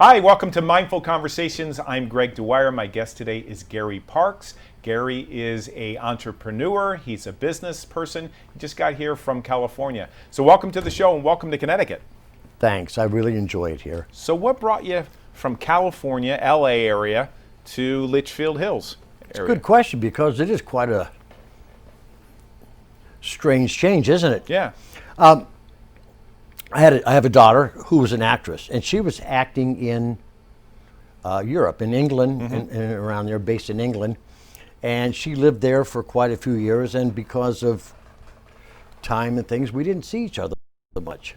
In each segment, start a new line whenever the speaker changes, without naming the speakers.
Hi, welcome to Mindful Conversations. I'm Greg Dwyer. My guest today is Gary Parks. Gary is an entrepreneur. He's a business person. He just got here from California. So welcome to the show and welcome to Connecticut.
Thanks. I really enjoy it here.
So what brought you from California, LA area, to Litchfield Hills area?
It's a good question because it is quite a strange change, isn't it?
Yeah.
I have a daughter who was an actress, and she was acting in Europe, in England, and around there, based in England. And she lived there for quite a few years, and because of time and things, we didn't see each other much.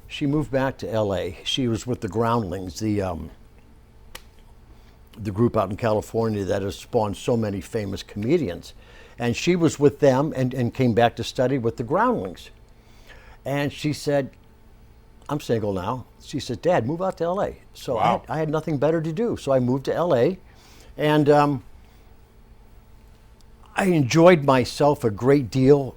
She moved back to LA. She was with the Groundlings, the group out in California that has spawned so many famous comedians. And she was with them and came back to study with the Groundlings. And she said, I'm single now. She said, Dad, move out to LA. So
Wow.
I had nothing better to do. So I moved to LA, and I enjoyed myself a great deal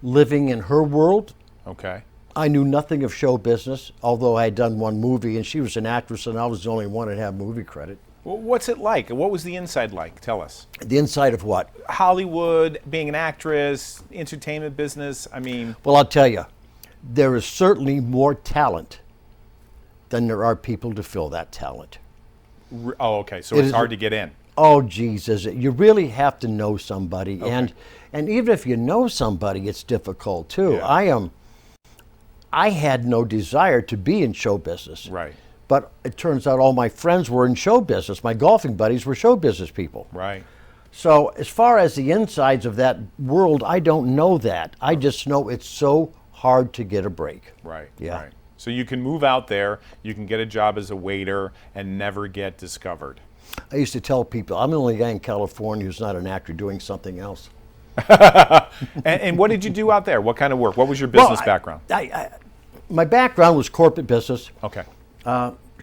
living in her world.
Okay.
I knew nothing of show business, although I had done one movie, and she was an actress, and I was the only one that had movie credit.
Well, what's it like? What was the inside like? Tell us.
The inside of what?
Hollywood, being an actress, entertainment business. I mean,
Well, I'll tell you, there is certainly more talent than there are people to fill that talent.
oh, okay. So
It
it's
is
hard to get in.
Oh, Jesus, you really have to know somebody.
Okay.
And even if you know somebody, it's difficult too.
Yeah.
I had no desire to be in show business.
Right.
But it turns out all my friends were in show business. My golfing buddies were show business people.
Right.
So as far as the insides of that world, I don't know that. I just know it's so hard to get a break.
Right.
Yeah.
Right. So you can move out there, you can get a job as a waiter and never get discovered.
I used to tell people, I'm the only guy in California who's not an actor doing something else.
And what did you do out there? What kind of work? What was your business background?
My background was corporate business.
Okay.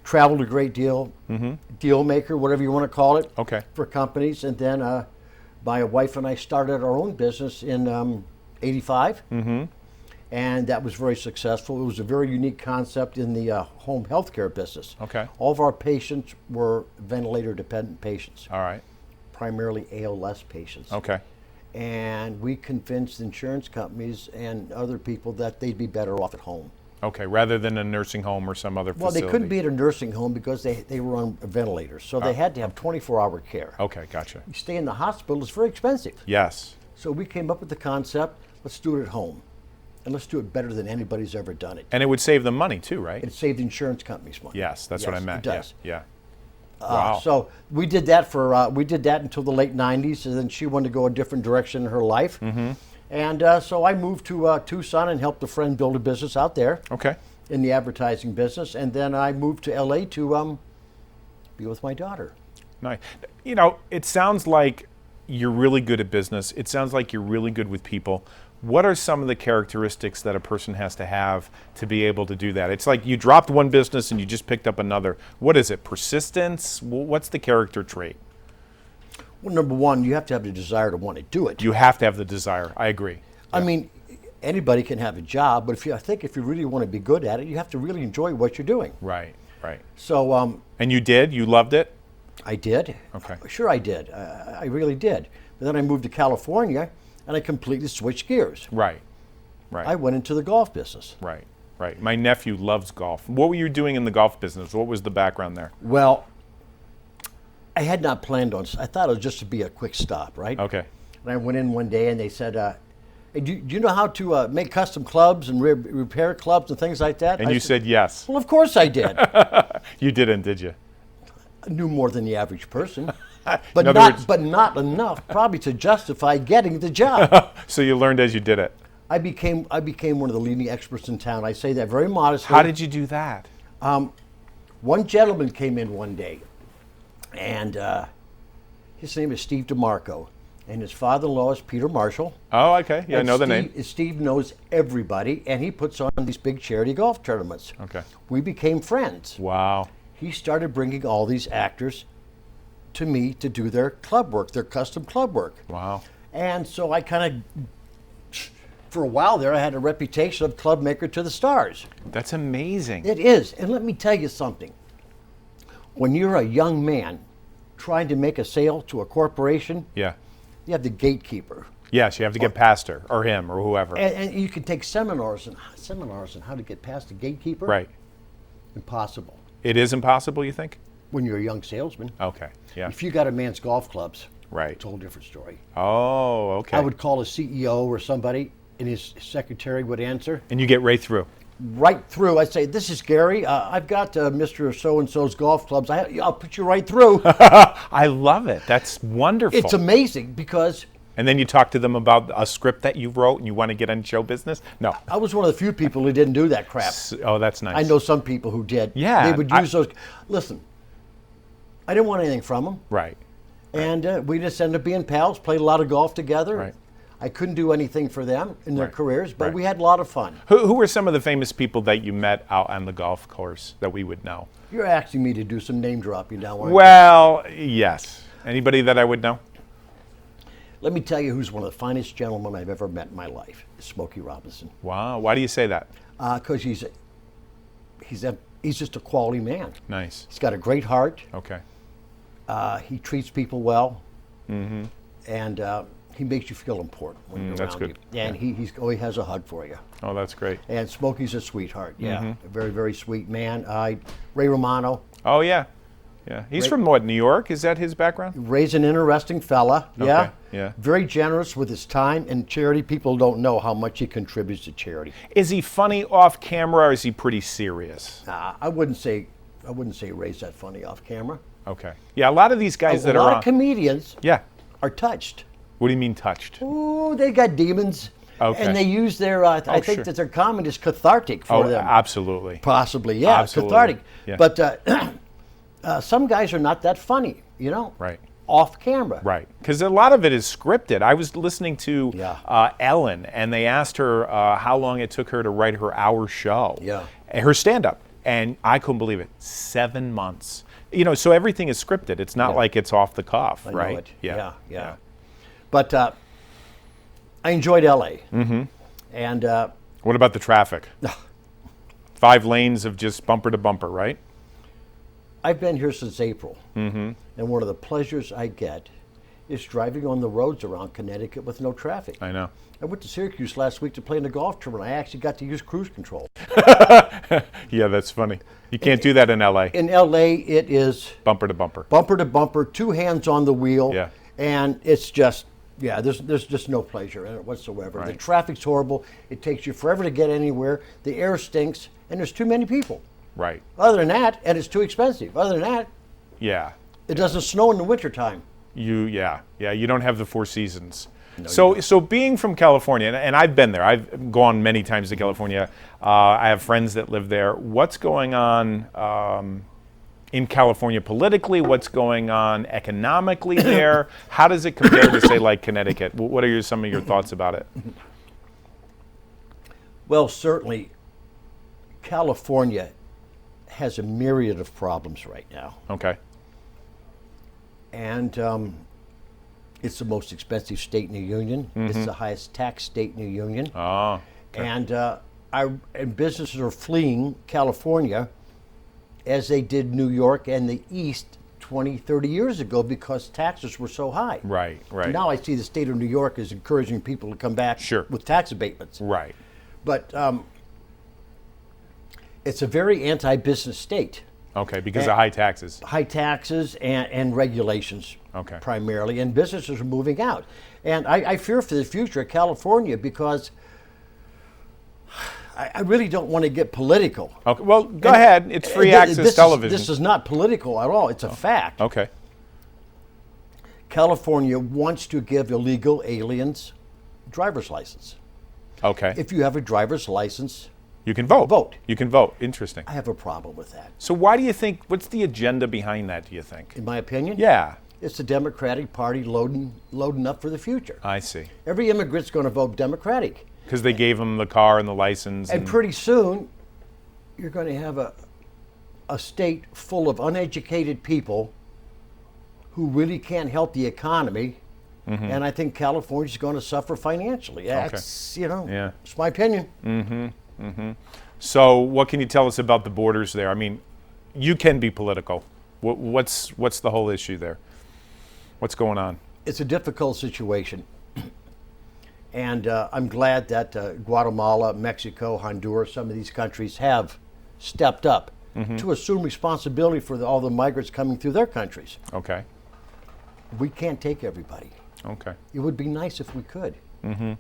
Traveled a great deal, deal maker, whatever you want to call it,
Okay.
for companies. And then my wife and I started our own business in '85. And that was very successful. It was a very unique concept in the home healthcare business.
Okay.
All of our patients were ventilator-dependent patients,
All right.
primarily ALS patients.
Okay.
And we convinced insurance companies and other people that they'd be better off at home.
Okay. Rather than a nursing home or some other
Well,
facility.
they couldn't be at a nursing home because they were on ventilators, so they had to have 24-hour care.
Okay. Gotcha.
You stay in the hospital, it's very expensive.
Yes.
So we came up with the concept, let's do it at home. And let's do it better than anybody's ever done it.
And it would save them money too, right?
It saved insurance companies money.
Yes. That's what I
Yes,
meant.
It does.
Yeah. Wow.
So we did that until the late '90s, and then she wanted to go a different direction in her life. And so I moved to Tucson and helped a friend build a business out there
Okay.
in the advertising business. And then I moved to LA to be with my daughter.
Nice. You know, it sounds like you're really good at business. It sounds like you're really good with people. What are some of the characteristics that a person has to have to be able to do that? It's like you dropped one business and you just picked up another. What is it? Persistence? What's the character trait?
Well, number one, you have to have the desire to want to do it.
You have to have the desire. I agree.
I mean, anybody can have a job, but I think if you really want to be good at it, you have to really enjoy what you're doing.
Right. Right.
So
And you did? You loved it?
I did.
Okay.
Sure, I did. I really did. But then I moved to California, and I completely switched gears.
Right. Right.
I went into the golf business.
Right. Right. My nephew loves golf. What were you doing in the golf business? What was the background there?
Well, I had not planned on. I thought it was just to be a quick stop, right?
Okay.
And I went in one day, and they said, "Hey, do you know how to make custom clubs and repair clubs and things like that?"
And
I
you said yes.
"Well, of course I did."
You didn't, did you?
I knew more than the average person, but
In other
not
words-
but not enough probably to justify getting the job.
So you learned as you did it.
I became one of the leading experts in town. I say that very modestly.
How did you do that?
One gentleman came in one day, and his name is Steve DeMarco, and his father-in-law is Peter Marshall.
Oh, okay. Yeah, I
And
know the
Steve,
name.
Steve knows everybody, and he puts on these big charity golf tournaments.
Okay.
We became friends.
Wow.
He started bringing all these actors to me to do their club work, their custom club work.
Wow.
And so I kind of, for a while there, I had a reputation of club maker to the stars.
That's amazing.
It is. And let me tell you something. when you're a young man trying to make a sale to a corporation,
Yeah.
you have the gatekeeper.
Yes, you have to get past her or him or whoever.
And you can take seminars on how to get past the gatekeeper.
Right.
Impossible.
It is impossible, you think?
When you're a young salesman.
Okay. Yeah.
If you got a man's golf clubs,
Right.
it's a whole different story.
Oh, okay.
I would call a CEO or somebody, and his secretary would answer.
And you get right through.
Right through. I'd say, "This is Gary. I've got Mr. So-and-so's golf clubs. I'll put you right through."
I love it. That's wonderful.
It's amazing because
And then you talk to them about a script that you wrote and you want to get on show business? No.
I was one of the few people who didn't do that crap.
Oh, that's nice.
I know some people who did.
Yeah,
They would use those. Listen, I didn't want anything from them.
Right.
And we just ended up being pals, played a lot of golf together.
Right.
I couldn't do anything for them in their
Right.
careers, but
Right.
we had a lot of fun.
Who were some of the famous people that you met out on the golf course that we would know?
You're asking me to do some name dropping now, aren't you?
Well, yes. Anybody that I would know?
Let me tell you who's one of the finest gentlemen I've ever met in my life, Smokey Robinson.
Wow. Why do you say that?
Because he's just a quality man.
Nice.
He's got a great heart.
Okay.
He treats people well. Mm-hmm. And he makes you feel important when you're
that's
around
good.
you. And he always has a hug for you.
Oh, that's great.
And Smokey's a sweetheart. Yeah, a very, very sweet man. Ray Romano,
Oh, yeah. Yeah. He's from what, New York? Is that his background?
Ray's an interesting fella. Yeah.
Okay, yeah.
Very generous with his time and charity. People don't know how much he contributes to charity.
Is he funny off camera or is he pretty serious?
I wouldn't say Ray's that funny off camera.
Okay. Yeah, a lot of these guys that
A
are
lot
on.
of comedians
Yeah.
are touched.
What do you mean touched?
Ooh, they got demons.
Okay.
And they use their, I think
sure.
that their comedy is cathartic for
Oh,
them.
absolutely.
Possibly, yeah,
Absolutely.
cathartic.
Yeah.
But some guys are not that funny,
Right.
off camera.
Right, because a lot of it is scripted. I was listening to
Yeah.
Ellen, and they asked her how long it took her to write her hour show,
Yeah.
her stand-up, and I couldn't believe it. 7 months. So everything is scripted. It's not
Yeah.
like it's off the cuff,
I know
right?
it.
Yeah.
Yeah. But I enjoyed LA. Mm-hmm. And
What about the traffic? 5 lanes of just bumper to bumper, right?
I've been here since April. Mm-hmm. And one of the pleasures I get is driving on the roads around Connecticut with no traffic.
I know.
I went to Syracuse last week to play in the golf tournament. I actually got to use cruise control.
Yeah, that's funny. You can't do that in LA.
In LA, it is
Bumper to bumper.
bumper to bumper, 2 hands on the wheel.
Yeah.
And it's just, there's just no pleasure in it whatsoever. The
Right.
traffic's horrible. It takes you forever to get anywhere. The air stinks, and there's too many people.
Right.
Other than that, and it's too expensive. Other than that,
Yeah.
it doesn't snow in the wintertime.
You don't have the 4 seasons. So being from California, and I've been there. I've gone many times to California. I have friends that live there. What's going on in California politically? What's going on economically there? How does it compare to, say, like Connecticut? What are some of your thoughts about it?
Well, certainly, California has a myriad of problems right now.
Okay.
And it's the most expensive state in the union.
Mm-hmm.
It's the highest tax state in the union.
Oh. Okay.
And businesses are fleeing California as they did New York and the East 20, 30 years ago because taxes were so high.
Right.
Now I see the state of New York is encouraging people to come back
Sure.
with tax abatements.
Right.
But it's a very anti-business state.
Okay, because of high taxes.
High taxes and regulations primarily, and businesses are moving out. And I fear for the future of California because I really don't want to get political.
Okay, well, go ahead. It's free access television.
This is not political at all. It's a fact.
Okay.
California wants to give illegal aliens driver's license.
Okay.
If you have a driver's license,
You can vote.
Vote.
You can vote. Interesting.
I have a problem with that.
So why do you think, what's the agenda behind that, do you think?
In my opinion,
Yeah,
it's the Democratic Party loading up for the future.
I see.
Every immigrant's going to vote Democratic.
Because they gave them the car and the license.
And pretty soon, you're going to have a state full of uneducated people who really can't help the economy.
Mm-hmm.
And I think California's going to suffer financially. That's,
Yeah.
it's my opinion.
So what can you tell us about the borders there? I mean, you can be political. What's the whole issue there? What's going on?
It's a difficult situation. And I'm glad that Guatemala, Mexico, Honduras, some of these countries have stepped up to assume responsibility for all the migrants coming through their countries.
Okay.
We can't take everybody.
Okay.
It would be nice if we could.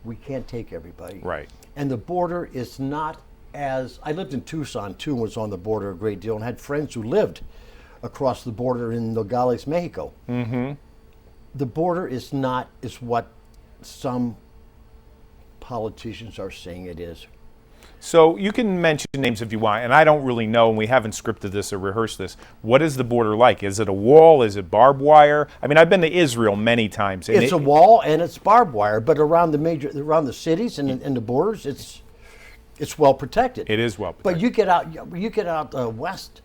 We can't take everybody.
Right.
And the border is not as... I lived in Tucson, too, and was on the border a great deal, and had friends who lived across the border in Nogales, Mexico. The border is not is what some politicians are saying it is.
So you can mention names if you want, and I don't really know, and we haven't scripted this or rehearsed this. What is the border like? Is it a wall? Is it barbed wire? I mean, I've been to Israel many times. And
it's a wall and it's barbed wire, but around the cities and the borders, it's well protected.
It is well protected.
But you get out west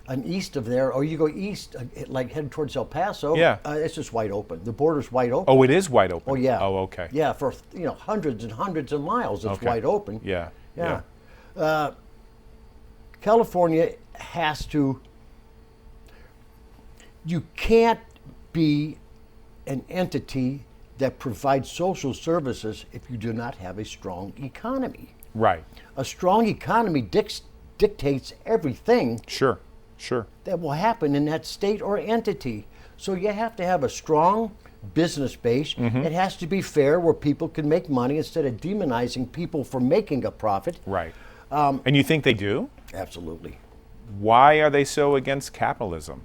and east of there, or you go east, like heading towards El Paso.
Yeah.
It's just wide open. The border's wide open.
Oh, it is wide open.
Oh yeah.
Oh, okay.
Yeah, for hundreds and hundreds of miles, it's wide open.
Yeah.
Yeah. California has to. You can't be an entity that provides social services if you do not have a strong economy.
Right.
A strong economy dictates everything.
Sure.
That will happen in that state or entity. So you have to have a strong business base. It has to be fair, where people can make money instead of demonizing people for making a profit.
Right. And you think they do?
Absolutely.
Why are they so against capitalism?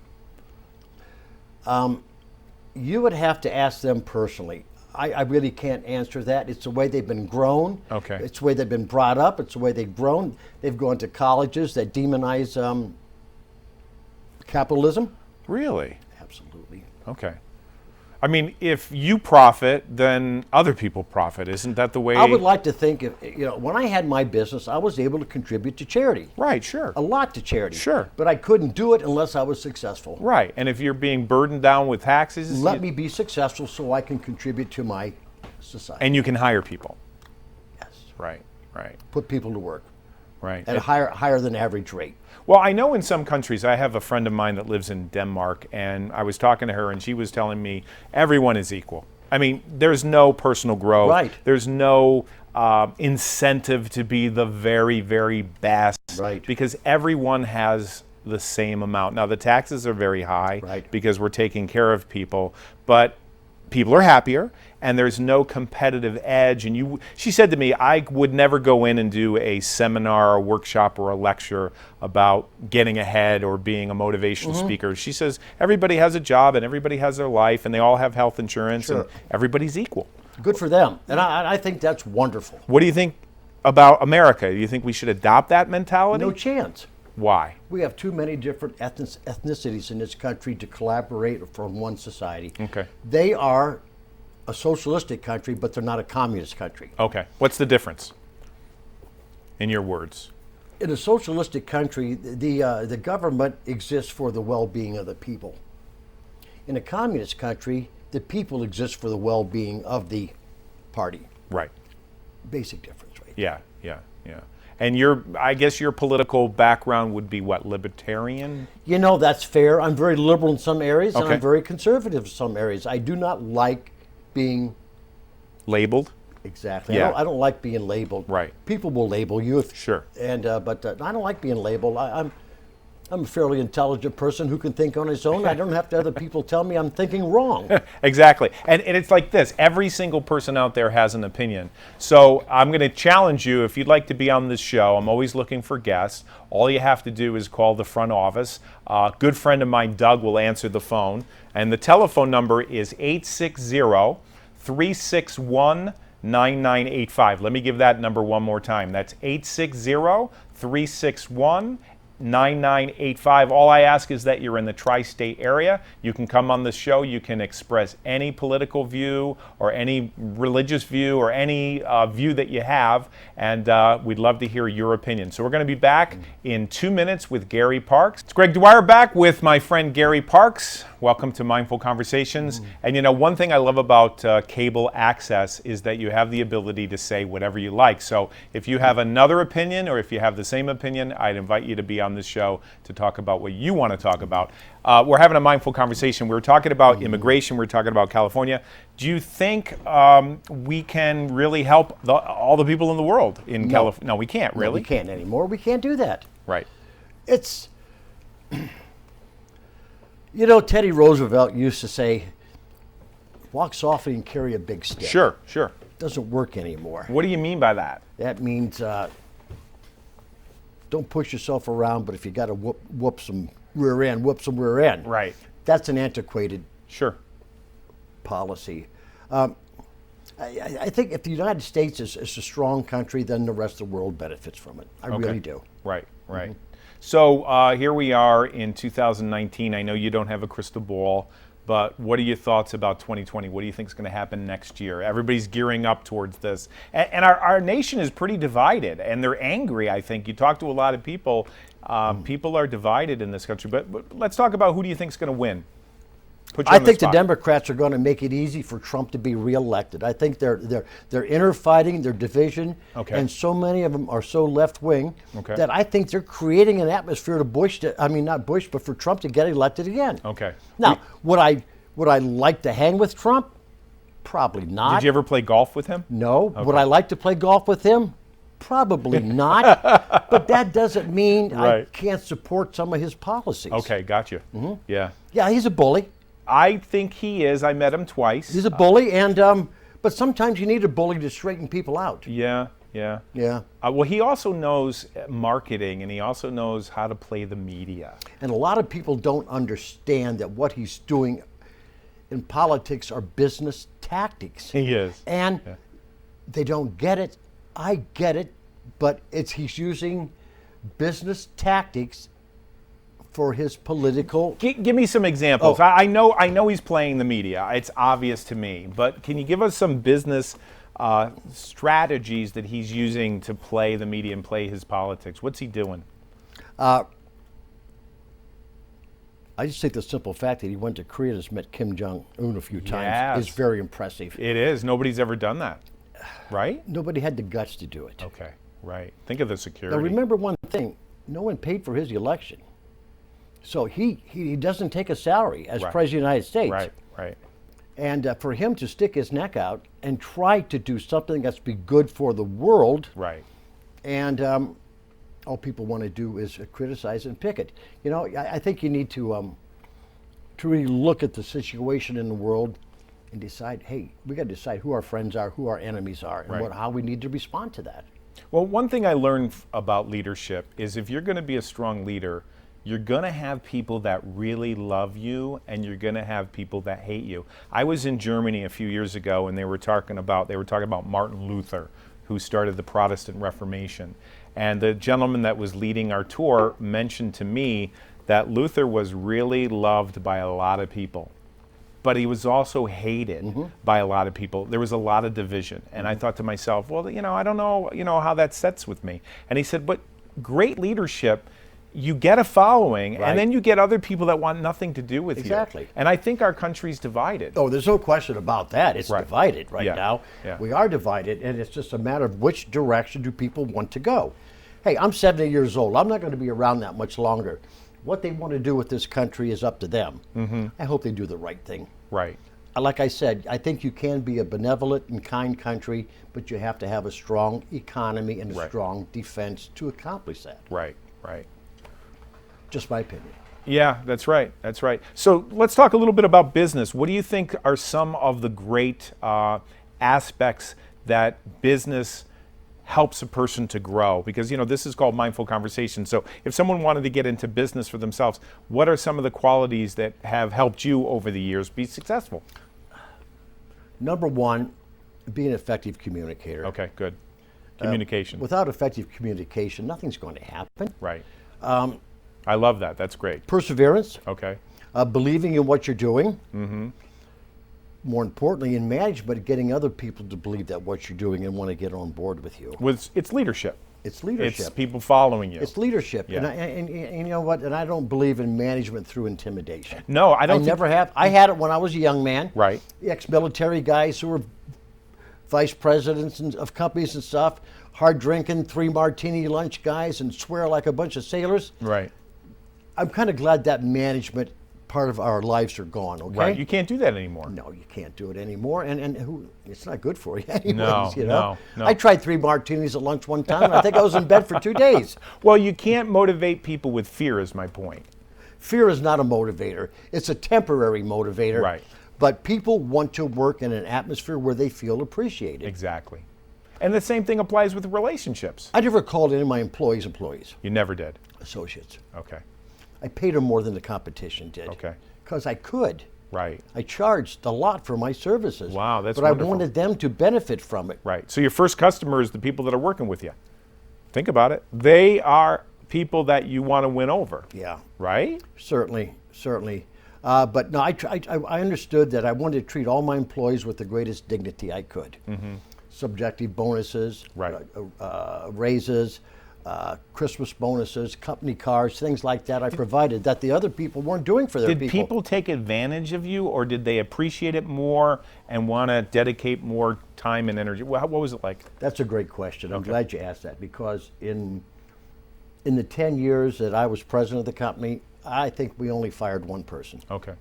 You would have to ask them personally. I really can't answer that. It's the way they've been grown.
Okay.
It's the way they've been brought up. It's the way they've grown. They've gone to colleges that demonize capitalism.
Really?
Absolutely.
Okay. I mean, if you profit, then other people profit. Isn't that the way?
I would like to think, when I had my business, I was able to contribute to charity.
Right, sure.
A lot to charity.
Sure.
But I couldn't do it unless I was successful.
Right. And if you're being burdened down with taxes,
let me be successful so I can contribute to my society.
And you can hire people.
Yes.
Right.
Put people to work.
Right.
At a higher than average rate.
Well, I know in some countries, I have a friend of mine that lives in Denmark, and I was talking to her, and she was telling me everyone is equal. I mean, there's no personal growth.
Right.
There's no incentive to be the very, very best.
Right.
Because everyone has the same amount. Now, the taxes are very high.
Right.
Because we're taking care of people, but people are happier, and there's no competitive edge. And she said to me, I would never go in and do a seminar, a workshop, or a lecture about getting ahead or being a motivational speaker. She says everybody has a job and everybody has their life, and they all have health insurance, and everybody's equal.
Good for them. And I think that's wonderful.
What do you think about America? Do you think we should adopt that mentality?
No chance.
Why?
We have too many different ethnicities in this country to collaborate from one society.
Okay.
They are a socialistic country, but they're not a communist country.
Okay. What's the difference, in your words?
In a socialistic country, the government exists for the well-being of the people. In a communist country, the people exist for the well-being of the party.
Right.
Basic difference, right?
Yeah. And I guess your political background would be what, libertarian?
That's fair. I'm very liberal in some areas, and
Okay.
I'm very conservative in some areas. I do not like being
Labeled?
exactly.
Yeah.
I don't like being labeled.
Right.
People will label you.
Sure.
But I don't like being labeled. I'm a fairly intelligent person who can think on his own. I don't have to other people tell me I'm thinking wrong.
Exactly. And it's like this. Every single person out there has an opinion. So I'm going to challenge you, if you'd like to be on this show, I'm always looking for guests. All you have to do is call the front office. A good friend of mine, Doug, will answer the phone. And the telephone number is 860-361-9985. Let me give that number one more time. That's 860-361-9985. 9985. All I ask is that you're in the tri-state area. You can come on the show. You can express any political view or any religious view or any view that you have, and we'd love to hear your opinion. So we're going to be back in 2 minutes with Gary Parks. It's Greg Dwyer back with my friend Gary Parks. Welcome to Mindful Conversations. And one thing I love about cable access is that you have the ability to say whatever you like. So if you have another opinion or if you have the same opinion, I'd invite you to be on on this show to talk about what you want to talk about. We're having a mindful conversation. We were talking about immigration. We were talking about California. Do you think we can really help all the people in the world in California? No, we can't, really.
No, we can't anymore. We can't do that.
Right.
It's, you know, Teddy Roosevelt used to say, walk softly and carry a big stick.
Sure, sure.
Doesn't work anymore.
What do you mean by that?
That means don't push yourself around, but if you got to whoop some rear end, whoop some rear end.
Right.
That's an antiquated
Sure.
policy. I think if the United States is a strong country, then the rest of the world benefits from it. I really do.
Right, right. So here we are in 2019. I know you don't have a crystal ball, but what are your thoughts about 2020? What do you think is going to happen next year? Everybody's gearing up towards this. And our nation is pretty divided, and they're angry, I think. You talk to a lot of people. People are divided in this country. But let's talk about who do you think is going to win?
I think the Democrats are going to make it easy for Trump to be reelected. I think they're inner fighting, their division, and so many of them are so left wing that I think they're creating an atmosphere to but for Trump to get elected again.
Okay.
Now, would I like to hang with Trump? Probably not.
Did you ever play golf with him?
No. Okay. Would I like to play golf with him? Probably not. But that doesn't mean I can't support some of his policies.
Okay, got you. Yeah.
Yeah, he's a bully.
I think he is. I met him twice.
He's a bully, and but sometimes you need a bully to straighten people out.
Yeah. Well, he also knows marketing, and he also knows how to play the media.
And a lot of people don't understand that what he's doing in politics are business tactics.
He is.
And they don't get it. I get it, but he's using business tactics for his political.
Give me some examples. I know he's playing the media. It's obvious to me. But can you give us some business strategies that he's using to play the media and play his politics? What's he doing?
I just think the simple fact that he went to Korea and has met Kim Jong-un a few times is very impressive.
It is. Nobody's ever done that, right?
Nobody had the guts to do it.
Okay, right. Think of the security.
Now remember one thing, no one paid for his election. So he doesn't take a salary as President of the United States.
Right.
And for him to stick his neck out and try to do something that's be good for the world.
Right.
And all people want to do is criticize and pick it. You know, I think you need to really look at the situation in the world and decide, hey, we got to decide who our friends are, who our enemies are, and how we need to respond to that.
Well, one thing I learned about leadership is if you're going to be a strong leader, you're going to have people that really love you, and you're going to have people that hate you. I was in Germany a few years ago, and they were talking about Martin Luther, who started the Protestant Reformation. And the gentleman that was leading our tour mentioned to me that Luther was really loved by a lot of people, but he was also hated by a lot of people. There was a lot of division. And I thought to myself, well, I don't know, how that sets with me. And he said, but great leadership, you get a following, and then you get other people that want nothing to do with you.
Exactly.
And I think our country's divided.
Oh, there's no question about that. It's divided now.
Yeah.
We are divided, and it's just a matter of which direction do people want to go. Hey, I'm 70 years old. I'm not going to be around that much longer. What they want to do with this country is up to them. I hope they do the right thing.
Right.
Like I said, I think you can be a benevolent and kind country, but you have to have a strong economy and a strong defense to accomplish that.
Right.
Just my opinion.
Yeah, that's right. So let's talk a little bit about business. What do you think are some of the great aspects that business helps a person to grow? Because, this is called mindful conversation. So if someone wanted to get into business for themselves, what are some of the qualities that have helped you over the years be successful?
Number one, be an effective communicator.
Okay, good. Communication.
Without effective communication, nothing's going to happen.
Right. I love that. That's great.
Perseverance.
Okay.
Believing in what you're doing. More importantly, in management, getting other people to believe that what you're doing and want to get on board with you.
It's leadership.
It's leadership.
It's people following you.
It's leadership.
Yeah.
And you know what? And I don't believe in management through intimidation.
No, I don't.
I never have. I had it when I was a young man.
Right.
Ex-military guys who were vice presidents of companies and stuff, hard drinking, 3 martini lunch guys, and swear like a bunch of sailors.
Right.
I'm kind of glad that management part of our lives are gone. Okay.
Right. You can't do that anymore.
No, you can't do it anymore, and it's not good for you anyways.
No,
you know?
no.
I tried 3 martinis at lunch one time, and I think I was in bed for 2 days.
Well, you can't motivate people with fear, is my point.
Fear is not a motivator. It's a temporary motivator.
Right.
But people want to work in an atmosphere where they feel appreciated.
Exactly. And the same thing applies with relationships.
I never called any of my employees.
You never did.
Associates.
Okay.
I paid them more than the competition did.
Okay.
Because I could.
Right.
I charged a lot for my services.
Wow, that's
But
wonderful.
I wanted them to benefit from it.
Right. So your first customer is the people that are working with you. Think about it. They are people that you want to win over.
Yeah.
Right?
Certainly. But no, I understood that I wanted to treat all my employees with the greatest dignity I could. Mm-hmm. Subjective bonuses,
Right.
Raises, Christmas bonuses, company cars, things like that I provided that the other people weren't doing for their
Did
people.
people take advantage of you, or did they appreciate it more and want to dedicate more time and energy? What was it like?
That's a great question. I'm glad you asked that, because in the 10 years that I was president of the company, I think we only fired 1 person.
Okay.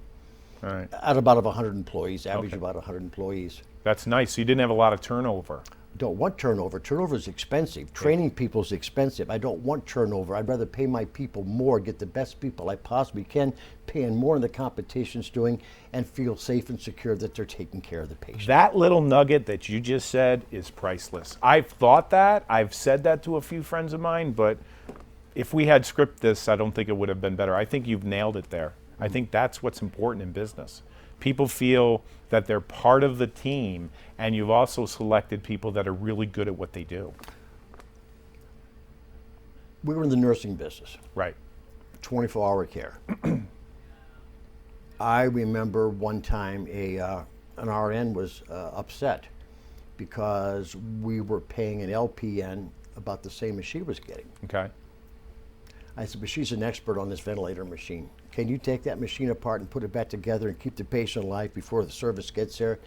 All right.
Out of about 100 employees, average
Okay.
about 100 employees.
That's nice. So you didn't have a lot of turnover.
Don't want turnover. Turnover is expensive. Training people is expensive. I don't want turnover. I'd rather pay my people more, get the best people I possibly can, paying more than the competition's doing, and feel safe and secure that they're taking care of the patient.
That little nugget that you just said is priceless. I've thought that. I've said that to a few friends of mine, but if we had scripted this, I don't think it would have been better. I think you've nailed it there. I think that's what's important in business. People feel that they're part of the team, and you've also selected people that are really good at what they do.
We were in the nursing business,
Right.
24-hour care. I remember one time an RN was upset because we were paying an LPN about the same as she was getting.
Okay.
I said, but she's an expert on this ventilator machine. Can you take that machine apart and put it back together and keep the patient alive before the service gets there?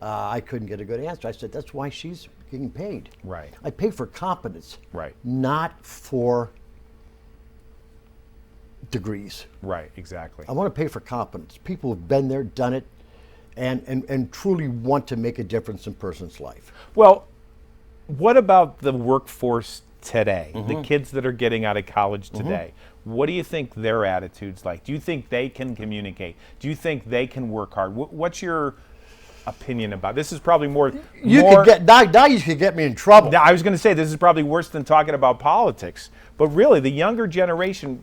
I couldn't get a good answer. I said, that's why she's getting paid.
Right.
I pay for competence,
Right.
not for degrees.
Right. Exactly.
I want to pay for competence. People who've been there, done it, and truly want to make a difference in a person's life.
Well, what about the workforce today? The kids that are getting out of college today. What do you think their attitude's like? Do you think they can communicate? Do you think they can work hard? What's your opinion about this? Is probably more.
Now you could get me in trouble.
I was going to say this is probably worse than talking about politics. But really, the younger generation,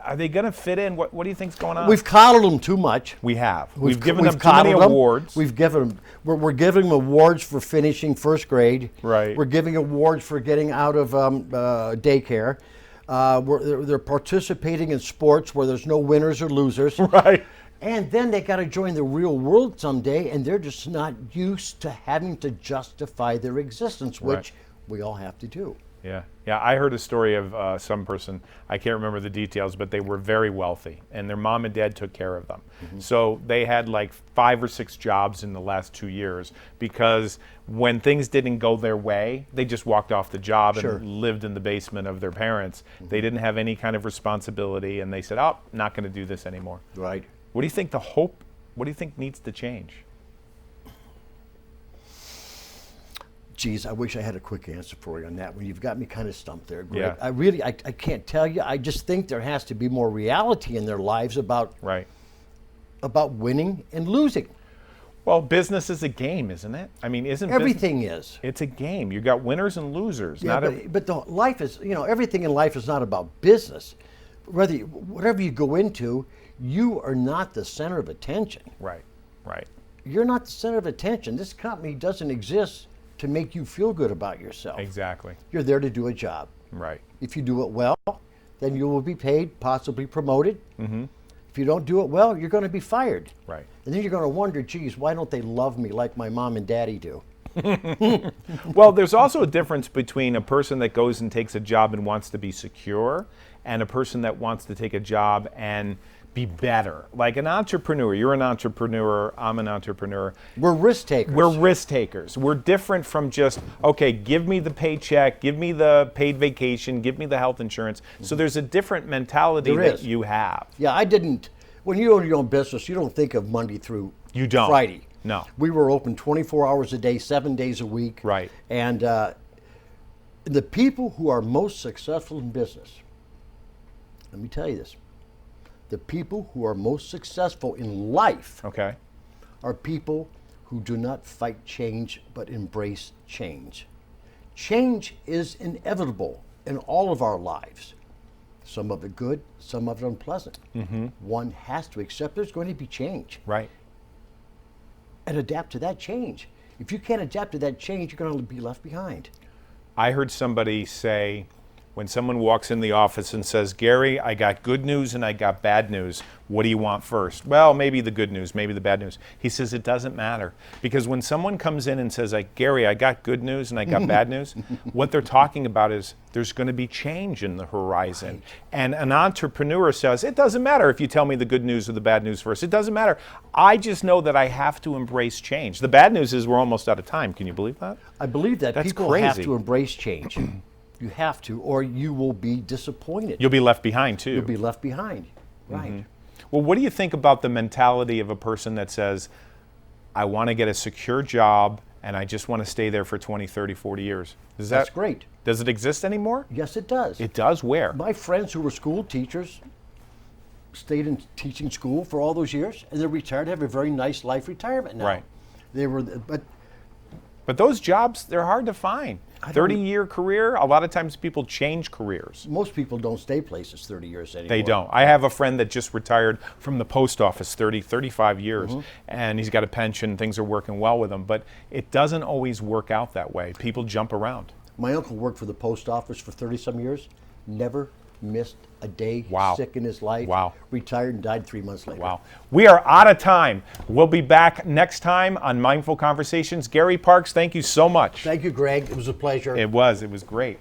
are they going to fit in? What do you think's going on?
We've coddled them too much.
We have. We've given them too
coddled
many
them.
awards.
We've given them. We're giving them awards for finishing first grade.
Right.
We're giving awards for getting out of daycare. They're participating in sports where there's no winners or losers.
Right.
And then they got to join the real world someday, and they're just not used to having to justify their existence, which we all have to do.
Yeah, I heard a story of some person, I can't remember the details, but they were very wealthy, and their mom and dad took care of them. So they had like 5 or 6 jobs in the last 2 years, because when things didn't go their way, they just walked off the job and lived in the basement of their parents. They didn't have any kind of responsibility, and they said, oh, not going to do this anymore.
Right.
What do you think what do you think needs to change?
Geez, I wish I had a quick answer for you on that one. You've got me kind of stumped there, Greg.
Yeah.
I can't tell you. I just think there has to be more reality in their lives about winning and losing.
Well, business is a game, isn't it? I mean,
everything is?
It's a game. You got winners and losers.
Yeah, but the life is, everything in life is not about business. Whatever you go into, you are not the center of attention.
Right.
You're not the center of attention. This company doesn't exist to make you feel good about yourself.
Exactly.
You're there to do a job.
Right.
If you do it well, then you will be paid, possibly promoted. If you don't do it well, you're going to be fired.
Right.
And then you're going to wonder, geez, why don't they love me like my mom and daddy do?
Well, there's also a difference between a person that goes and takes a job and wants to be secure, and a person that wants to take a job and be better. Like an entrepreneur, you're an entrepreneur, I'm an entrepreneur.
We're risk takers.
We're risk takers. We're different from just, okay, give me the paycheck, give me the paid vacation, give me the health insurance. So there's a different mentality that you have.
Yeah, I didn't. When you own your own business, you don't think of Monday through Friday.
No.
We were open 24 hours a day, 7 days a week.
Right.
And the people who are most successful in business, let me tell you this, the people who are most successful in life are people who do not fight change but embrace change. Change is inevitable in all of our lives. Some of it good, some of it unpleasant. One has to accept there's going to be change.
Right.
And adapt to that change. If you can't adapt to that change, you're going to be left behind.
I heard somebody say, when someone walks in the office and says, Gary, I got good news and I got bad news. What do you want first? Well, maybe the good news, maybe the bad news. He says it doesn't matter. Because when someone comes in and says, Gary, I got good news and I got bad news, what they're talking about is there's going to be change in the horizon. Right. And an entrepreneur says, it doesn't matter if you tell me the good news or the bad news first. It doesn't matter. I just know that I have to embrace change. The bad news is we're almost out of time. Can you believe that?
I believe that.
That's
people
crazy.
have to embrace change. You have to, or you will be disappointed.
You'll be left behind, too.
You'll be left behind, right.
Well, what do you think about the mentality of a person that says, I want to get a secure job and I just want to stay there for 20, 30, 40 years?
That's great.
Does it exist anymore?
Yes, it does.
It does? Where?
My friends who were school teachers stayed in teaching school for all those years, and they're retired, have a very nice life retirement now.
Right.
They were,
but those jobs, they're hard to find. 30-year career, a lot of times people change careers.
Most people don't stay places 30 years anymore.
They don't. I have a friend that just retired from the post office 35 years, and he's got a pension, things are working well with him, but it doesn't always work out that way. People jump around.
My uncle worked for the post office for 30-some years, never missed a day, sick in his life, retired and died 3 months later.
Wow. We are out of time. We'll be back next time on Mindful Conversations. Gary Parks, thank you so much.
Thank you, Greg. It was a pleasure.
It was great.